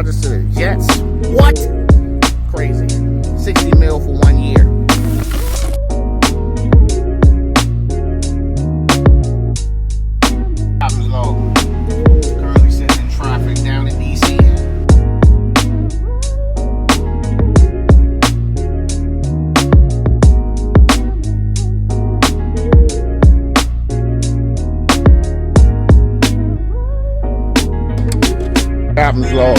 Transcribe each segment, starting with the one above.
Rodgers to the Jets. What? Crazy. $60 million for 1 year. Happens low. Currently sitting in traffic down in DC. Happens low.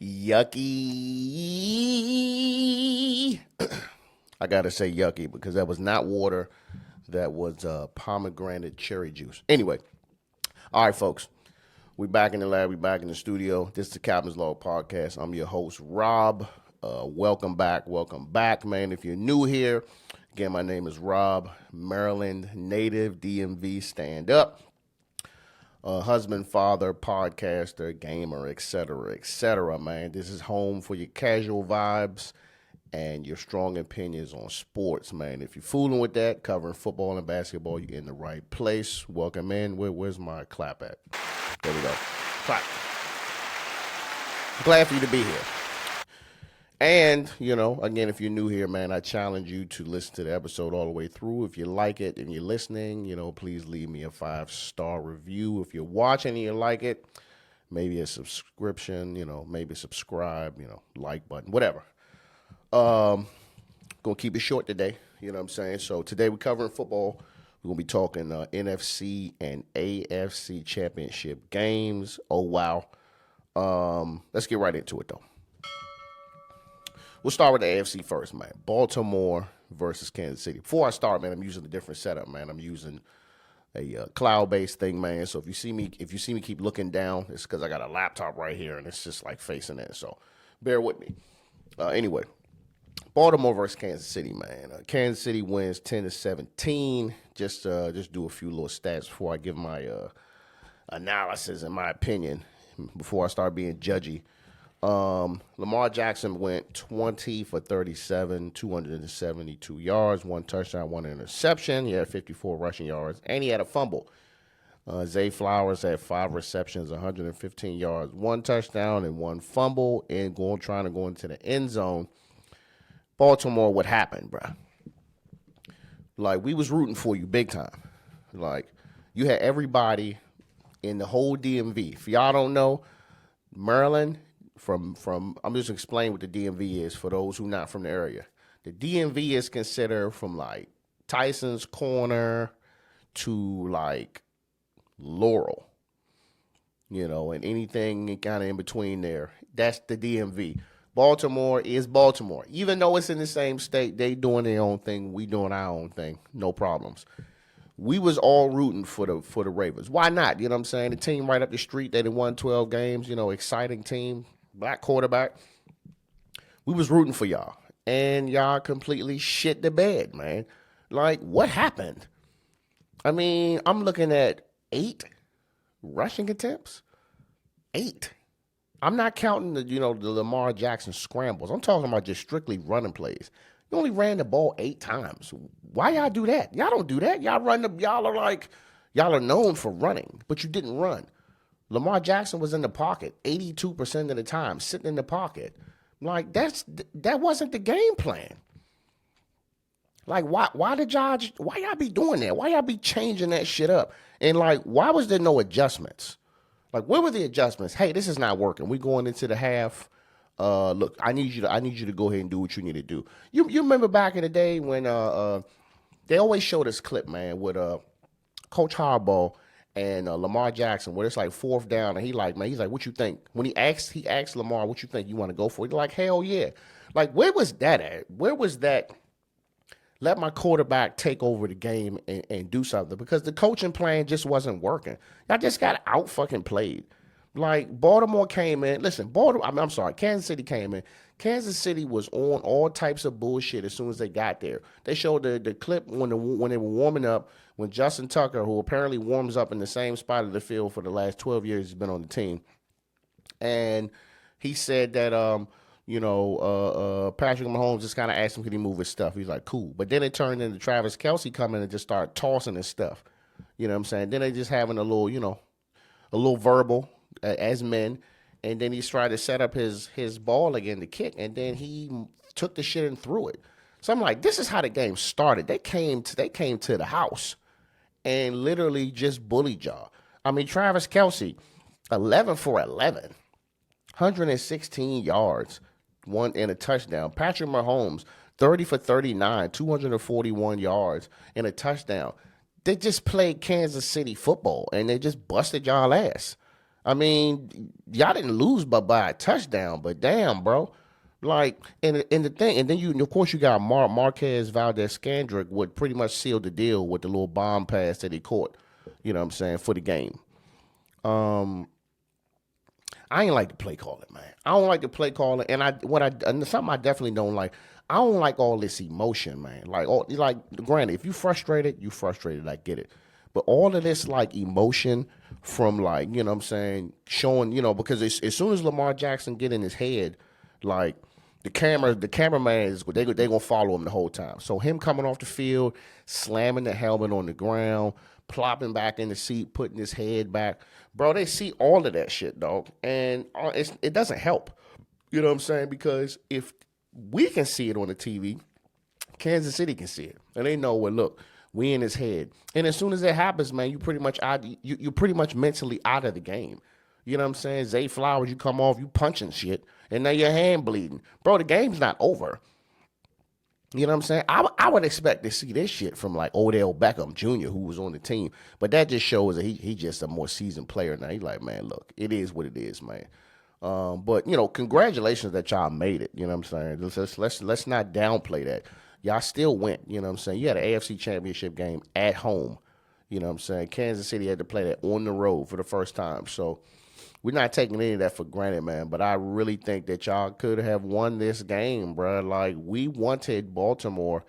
Yucky. I gotta say yucky because that was not water. That was pomegranate cherry juice. Anyway, all right, folks. We back in the lab. We back in the studio. This is the Captain's Log Podcast. I'm your host, Rob. Welcome back, man. If you're new here, again, my name is Rob, Maryland native, DMV, stand up. Husband, father, podcaster, gamer, etc., man. This is home for your casual vibes and your strong opinions on sports, man. If you're fooling with that, covering football and basketball, you're in the right place. Welcome in. Where's my clap at? There we go. Clap. Glad for you to be here. And, again, if you're new here, man, I challenge you to listen to the episode all the way through. If you like it and you're listening, please leave me a 5-star review. If you're watching and you like it, maybe a subscription, maybe subscribe, like button, whatever. Gonna keep it short today, you know what I'm saying? So today we're covering football. We're going to be talking NFC and AFC Championship games. Oh, wow. Let's get right into it, though. We'll start with the AFC first, man. Baltimore versus Kansas City. Before I start, man, I'm using a different setup, man. I'm using a cloud-based thing, man. So if you see me keep looking down, it's because I got a laptop right here, and it's just like facing it. So bear with me. Anyway, Baltimore versus Kansas City, man. Kansas City wins 10-17. Just do a few little stats before I give my analysis and my opinion. Before I start being judgy. Lamar Jackson went 20 for 37, 272 yards, 1 touchdown, 1 interception. He had 54 rushing yards, and he had a fumble. Zay Flowers had 5 receptions, 115 yards, 1 touchdown, and 1 fumble, and trying to go into the end zone. Baltimore, what happened, bro? Like, we was rooting for you big time. Like, you had everybody in the whole DMV. If y'all don't know, Maryland, from I'm just explaining what the DMV is for those who not from the area. The DMV is considered from like Tyson's Corner to like Laurel, and anything kind of in between there. That's the DMV. Baltimore is Baltimore. Even though it's in the same state, they doing their own thing. We doing our own thing. No problems. We was all rooting for the Ravens. Why not? You know what I'm saying? The team right up the street, they done won 12 games, exciting team, black quarterback. We was rooting for y'all. And y'all completely shit the bed, man. Like, what happened? I mean, I'm looking at 8 rushing attempts. 8. I'm not counting the Lamar Jackson scrambles. I'm talking about just strictly running plays. You only ran the ball 8 times. Why y'all do that? Y'all don't do that. Y'all are known for running, but you didn't run. Lamar Jackson was in the pocket 82% of the time, sitting in the pocket. Like, that wasn't the game plan. Like, why y'all be doing that? Why y'all be changing that shit up? And like, why was there no adjustments? Like, where were the adjustments? Hey, this is not working. We going into the half. Look, I need you to go ahead and do what you need to do. You remember back in the day when they always show this clip, man, with Coach Harbaugh and Lamar Jackson, where it's like 4th down, and he's like, what you think? When he asked Lamar, what you think you want to go for? He's like, hell yeah. Like, where was that at? Where was that? Let my quarterback take over the game and do something, because the coaching plan just wasn't working. Y'all just got out fucking played. Like, Baltimore came in. Listen, Kansas City came in. Kansas City was on all types of bullshit as soon as they got there. They showed the clip when they were warming up, when Justin Tucker, who apparently warms up in the same spot of the field for the last 12 years he's been on the team, and he said that, Patrick Mahomes just kind of asked him, could he move his stuff? He's like, cool. But then it turned into Travis Kelce coming and just start tossing his stuff. You know what I'm saying? Then they just having a little, a little verbal as men. And then he's trying to set up his ball again to kick. And then he took the shit and threw it. So I'm like, this is how the game started. They came to the house and literally just bullied y'all. I mean, Travis Kelce, 11 for 11, 116 yards, one and a touchdown. Patrick Mahomes, 30 for 39, 241 yards and a touchdown. They just played Kansas City football and they just busted y'all ass. I mean, y'all didn't lose by a touchdown, but damn, bro. Like, and the thing, and then of course, you got Marquez Valdez-Scandrick would pretty much seal the deal with the little bomb pass that he caught, you know what I'm saying, for the game. I ain't like the play calling, man. I don't like the play calling, and something I definitely don't like. I don't like all this emotion, man. Like, granted, if you frustrated, I get it. But all of this, like, emotion from, like, you know what I'm saying, showing, because as soon as Lamar Jackson get in his head, like, the cameraman they gonna follow him the whole time. So him coming off the field, slamming the helmet on the ground, plopping back in the seat, putting his head back, bro. They see all of that shit, dog, and it doesn't help. You know what I'm saying? Because if we can see it on the TV, Kansas City can see it, and they know, well, look, we in his head, and as soon as that happens, man, you're pretty much mentally out of the game. You know what I'm saying? Zay Flowers, you come off, you punching shit, and now your hand bleeding. Bro, the game's not over. You know what I'm saying? I would expect to see this shit from, like, Odell Beckham Jr., who was on the team. But that just shows that he just a more seasoned player now. He's like, man, look, it is what it is, man. But, congratulations that y'all made it. You know what I'm saying? Let's not downplay that. Y'all still went. You know what I'm saying? You had an AFC Championship game at home. You know what I'm saying? Kansas City had to play that on the road for the first time. So we're not taking any of that for granted, man. But I really think that y'all could have won this game, bro. Like, we wanted Baltimore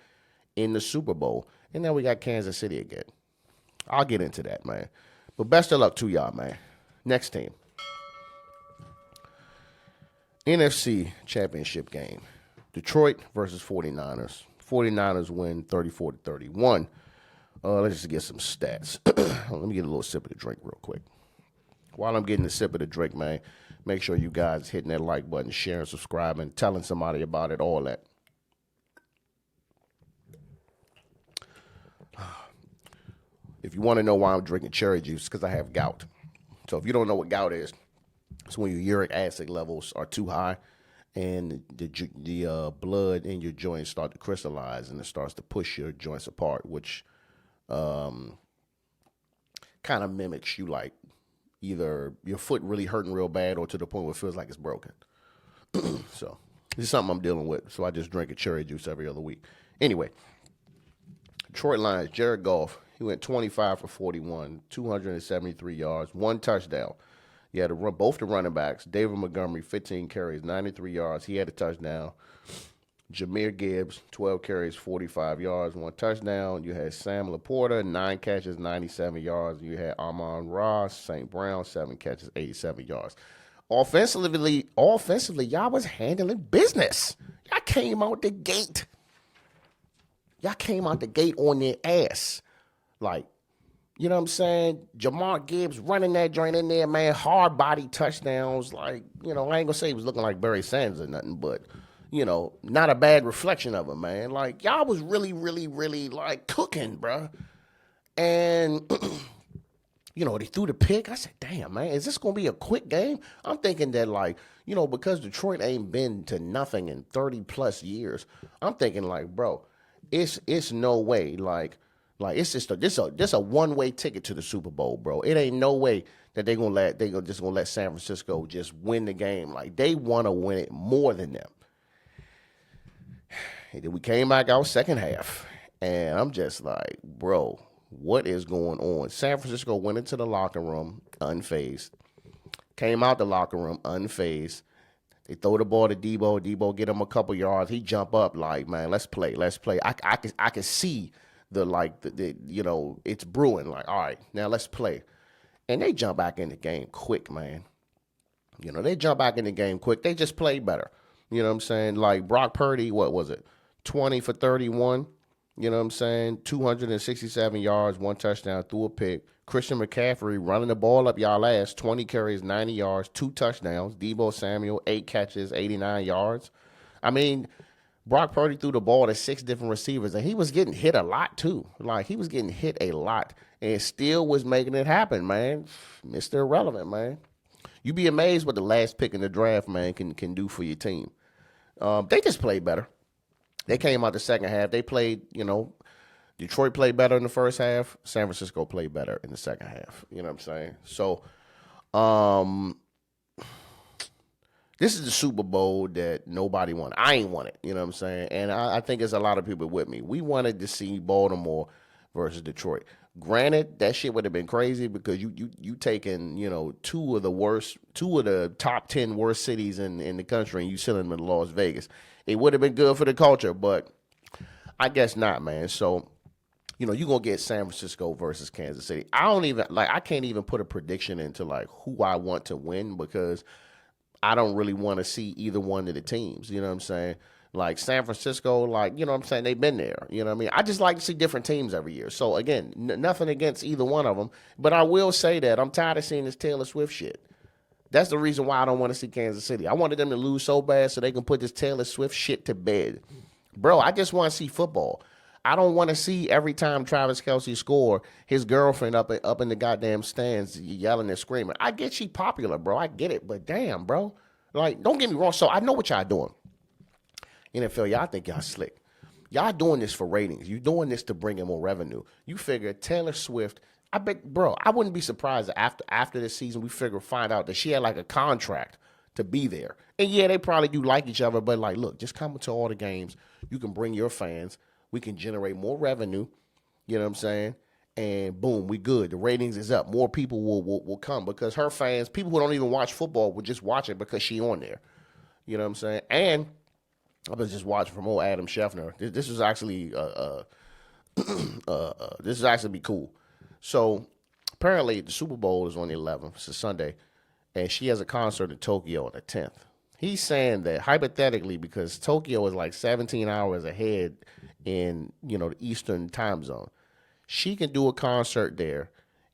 in the Super Bowl. And then we got Kansas City again. I'll get into that, man. But best of luck to y'all, man. Next team. NFC Championship game. Detroit versus 49ers. 49ers win 34-31. Let's just get some stats. Let me get a little sip of the drink real quick. While I'm getting a sip of the drink, man, make sure you guys hitting that like button, sharing, subscribing, telling somebody about it, all that. If you want to know why I'm drinking cherry juice, because I have gout. So if you don't know what gout is, it's when your uric acid levels are too high and the blood in your joints start to crystallize and it starts to push your joints apart, which kind of mimics you, like, either your foot really hurting real bad or to the point where it feels like it's broken. So this is something I'm dealing with. So I just drink a cherry juice every other week. Anyway, Detroit Lions, Jared Goff, he went 25 for 41, 273 yards, one touchdown. You had both the running backs, David Montgomery, 15 carries, 93 yards. He had a touchdown. Jahmyr Gibbs, 12 carries, 45 yards, one touchdown. You had Sam Laporta, 9 catches, 97 yards. You had Amon-Ra St. Brown, 7 catches, 87 yards. Offensively, y'all was handling business. Y'all came out the gate. On their ass. Like, you know what I'm saying? Jahmyr Gibbs running that joint in there, man. Hard body touchdowns. Like, I ain't going to say he was looking like Barry Sanders or nothing, but not a bad reflection of him, man. Like, y'all was really, really, really, like, cooking, bro. And, they threw the pick. I said, damn, man, is this going to be a quick game? I'm thinking that, like, because Detroit ain't been to nothing in 30-plus years, I'm thinking, like, bro, it's no way, like it's just a one-way ticket to the Super Bowl, bro. It ain't no way that they just gonna let San Francisco just win the game. Like, they want to win it more than them. And then we came back out second half, and I'm just like, bro, what is going on? San Francisco went into the locker room unfazed, came out the locker room unfazed. They throw the ball to Debo. Debo get him a couple yards. He jump up like, man, let's play. I can see the it's brewing. Like, all right, now let's play. And they jump back in the game quick, man. They jump back in the game quick. They just play better. You know what I'm saying? Like Brock Purdy, what was it? 20 for 31. You know what I'm saying? 267 yards, 1 touchdown, threw a pick. Christian McCaffrey running the ball up y'all ass, 20 carries, 90 yards, 2 touchdowns. Deebo Samuel, 8 catches, 89 yards. I mean, Brock Purdy threw the ball to 6 different receivers, and he was getting hit a lot too. Like he was getting hit a lot, and still was making it happen, man. Mr. Irrelevant, man. You be amazed what the last pick in the draft, man, can do for your team. They just played better. They came out the second half. They played, Detroit played better in the first half. San Francisco played better in the second half. You know what I'm saying? So, this is the Super Bowl that nobody wanted. I ain't want it. You know what I'm saying? And I think there's a lot of people with me. We wanted to see Baltimore versus Detroit. Granted, that shit would have been crazy because you taking, two of the top 10 worst cities in the country and you sending them to Las Vegas. It would have been good for the culture, but I guess not, man. So, you're going to get San Francisco versus Kansas City. I can't even put a prediction into who I want to win because I don't really want to see either one of the teams. You know what I'm saying? Like San Francisco, you know what I'm saying? They've been there. You know what I mean? I just like to see different teams every year. So, again, nothing against either one of them. But I will say that I'm tired of seeing this Taylor Swift shit. That's the reason why I don't want to see Kansas City. I wanted them to lose so bad so they can put this Taylor Swift shit to bed. Bro, I just want to see football. I don't want to see every time Travis Kelce score, his girlfriend up in the goddamn stands yelling and screaming. I get she popular, bro. I get it. But damn, bro. Don't get me wrong. So I know what y'all doing. NFL, y'all think y'all slick. Y'all doing this for ratings. You doing this to bring in more revenue. You figure Taylor Swift, I bet, bro, I wouldn't be surprised after this season find out that she had a contract to be there. And yeah, they probably do like each other, but look, just come to all the games. You can bring your fans. We can generate more revenue. You know what I'm saying? And boom, we good. The ratings is up. More people will come because her fans, people who don't even watch football, will just watch it because she on there. You know what I'm saying? And I was just watching from old Adam Scheffner. This is actually this is actually be cool. So apparently the Super Bowl is on the 11th. It's a Sunday, and she has a concert in Tokyo on the 10th. He's saying that hypothetically, because Tokyo is 17 hours ahead in the Eastern time zone, she can do a concert there,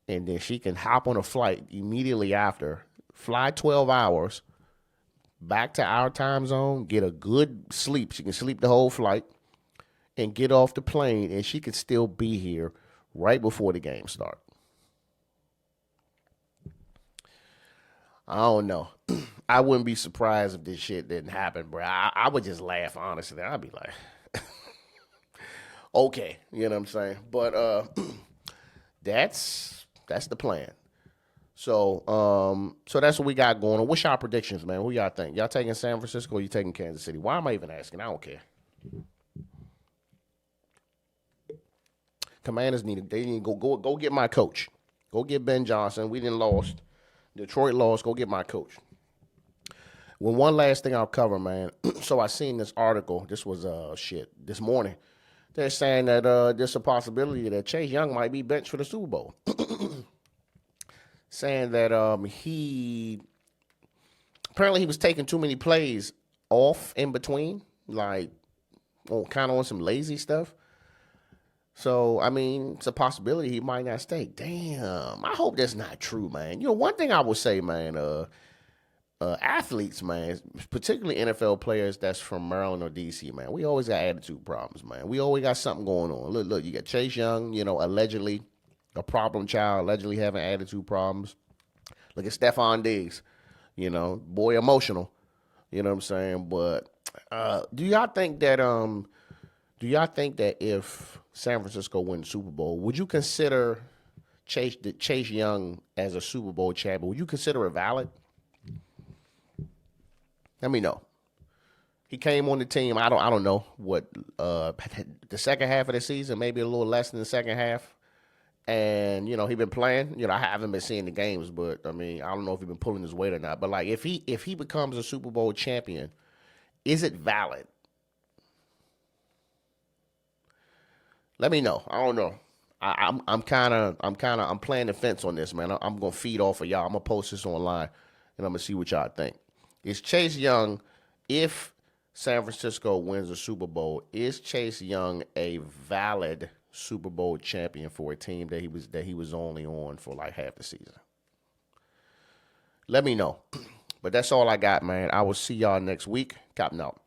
and then she can hop on a flight immediately after, fly 12 hours back to our time zone, get a good sleep. She can sleep the whole flight and get off the plane, and she can still be here right before the game starts. I don't know. I wouldn't be surprised if this shit didn't happen, bro. I would just laugh, honestly. I'd be like, okay, you know what I'm saying? But that's the plan. So so that's what we got going on. What's y'all predictions, man? Who y'all think? Y'all taking San Francisco or you taking Kansas City? Why am I even asking? I don't care. Commanders need to go get my coach. Go get Ben Johnson. We didn't lost. Detroit lost. Go get my coach. Well, one last thing I'll cover, man. So I seen this article. This was this morning. They're saying that there's a possibility that Chase Young might be benched for the Super Bowl. Saying that he was taking too many plays off in between, kind of on some lazy stuff. So, I mean, it's a possibility he might not stay. Damn, I hope that's not true, man. One thing I would say, man, athletes, man, particularly NFL players that's from Maryland or D.C., man, we always got attitude problems, man. We always got something going on. Look, you got Chase Young, allegedly a problem child, allegedly having attitude problems. Look at Stephon Diggs, boy emotional. You know what I'm saying? But do y'all think that if San Francisco wins the Super Bowl, would you consider Chase Young as a Super Bowl champion? Would you consider it valid? Let me know. He came on the team. I don't know what the second half of the season, maybe a little less than the second half. And, he been playing. I haven't been seeing the games, but, I mean, I don't know if he's been pulling his weight or not. But, if he becomes a Super Bowl champion, is it valid? Let me know. I don't know. I'm playing the fence on this, man. I'm gonna feed off of y'all. I'm gonna post this online, and I'm gonna see what y'all think. Is Chase Young, if San Francisco wins the Super Bowl. Is Chase Young a valid Super Bowl champion for a team that he was only on for like half the season? Let me know. But that's all I got, man. I will see y'all next week. Copping out.